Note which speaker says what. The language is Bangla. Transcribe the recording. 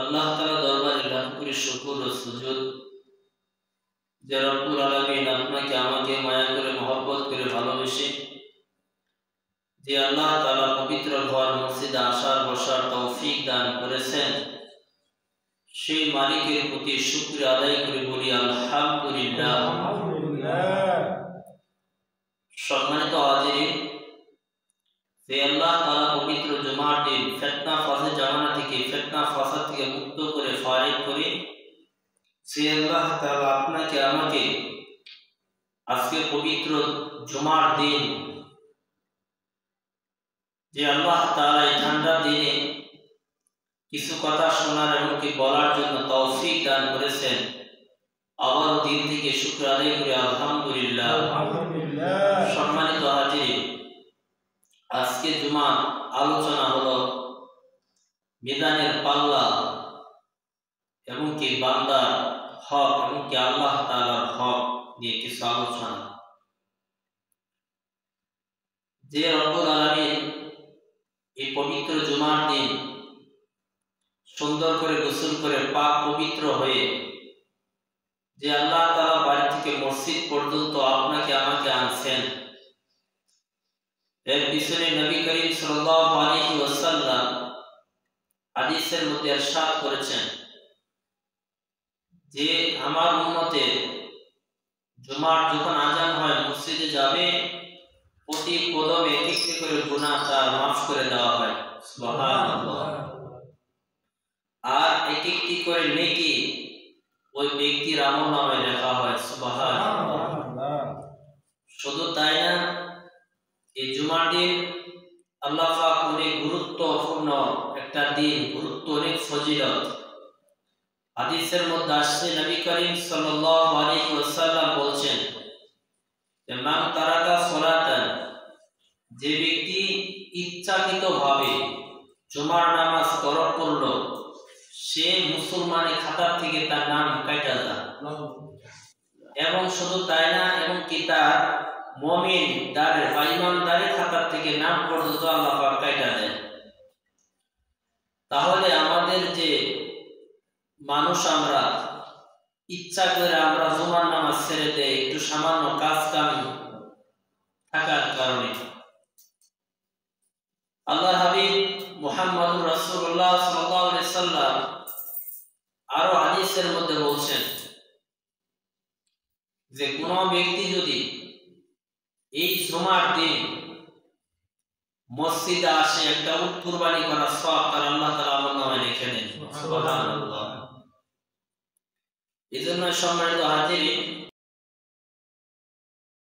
Speaker 1: আল্লাহ তাআলা দরবারে লাখ কোটি শুকর ও সুজুদ যে রব্বুল আলামিন আপনাকে আমাকে মায়া করে মহব্বত করে ভালোবেসে যে আল্লাহ তাআলা পবিত্র ঘর মসজিদে আসার বসার তৌফিক দান করেছেন, সেই মালিকের প্রতি শুকরিয়া আদায় করে বলি আলহামদুলিল্লাহ। সম্মানিত হাজিরিন, যে আল্লাহ তাআলা পবিত্র জুমার দিন ফিতনা ফাসাদ জামানা থেকে ফিতনা ফাসাদ থেকে মুক্ত করে ফারিগ করে সে আল্লাহ তাআলা আপনাকে আমাকে আজকে পবিত্র জুমার দিন যে আল্লাহ তাআলা এই ঠান্ডা দিনে কিছু কথা শোনার এবং কি বলার জন্য তৌফিক দান করেছেন, আবার দিন থেকে শুকর আদায় করে আলহামদুলিল্লাহ। সম্মানিত হাজিরিন, আজকে জুমার আলোচনা হলো মিজানের পাল্লা এবং কি বান্দার হক এবং কি আল্লাহ তাআলার হক নিয়ে কিছু আলোচনা। যে রব্বুল আলামিন এই পবিত্র জুমার দিন সুন্দর করে গোসল করে পাক পবিত্র হয়ে যে আল্লাহ তাআলা বাড়ি থেকে মসজিদ পর্যন্ত আপনাকে আমাকে আনছেন, এর পিছনে নবী করিম সাল্লাল্লাহু আলাইহি ওয়াসাল্লাম হাদিসের মধ্যে ইরশাদ করেছেন যে আমার উম্মতের জুমার যখন আজান হয় মসজিদে যাবে, প্রতি কদমে একটি করে গুনাহ তার মাফ করে দেওয়া হয়, সুবহানাল্লাহ। আর একটি করে নেকি ওই ব্যক্তির আমলনামায় লেখা হয়, সুবহানাল্লাহ। শুধু তাই না, এই জুমার দিন আল্লাহ পাক অনেক গুরুত্বপূর্ণ একটা দিন, গুরুত্ব অনেক ফজিলত। হাদিসের মধ্যে আসছে নবী করিম সাল্লাল্লাহু আলাইহি ওয়াসাল্লাম বলেছেন যে মান তারাকা সালাতান, যে ব্যক্তি ইচ্ছাকৃতভাবে জুমার নামাজ তরক করলো, সে মুসলমানের খাতা থেকে তার নাম কাটা যায়। এবং শুধু তাই না, এবং কি তার মুমিন দারের বা ঈমানদারের খাতা থেকে নাম পর্যন্ত আল্লাহ পাক কাটা দেয়। তাহলে আমাদের যে মানুষ আমরা ইচ্ছা করে আমরা জুমার নামাজ ছেড়ে দেই একটু সামান্য কাজ কাম থাকার কারণে। আল্লাহর হাবিব মুহাম্মদুর রাসূলুল্লাহ সাল্লাল্লাহু আলাইহি ওয়াসাল্লাম আরো হাদিসের মধ্যে বলছেন যে কোন ব্যক্তি যদি এই জুমার দিন মসজিদে আসে, একটা উট কুরবানি করার সওয়াব তার আল্লাহ তাআলা আমলনামায় লিখে দেন, সুবহানাল্লাহ। এজন্য সম্মানিত হাজিরিন,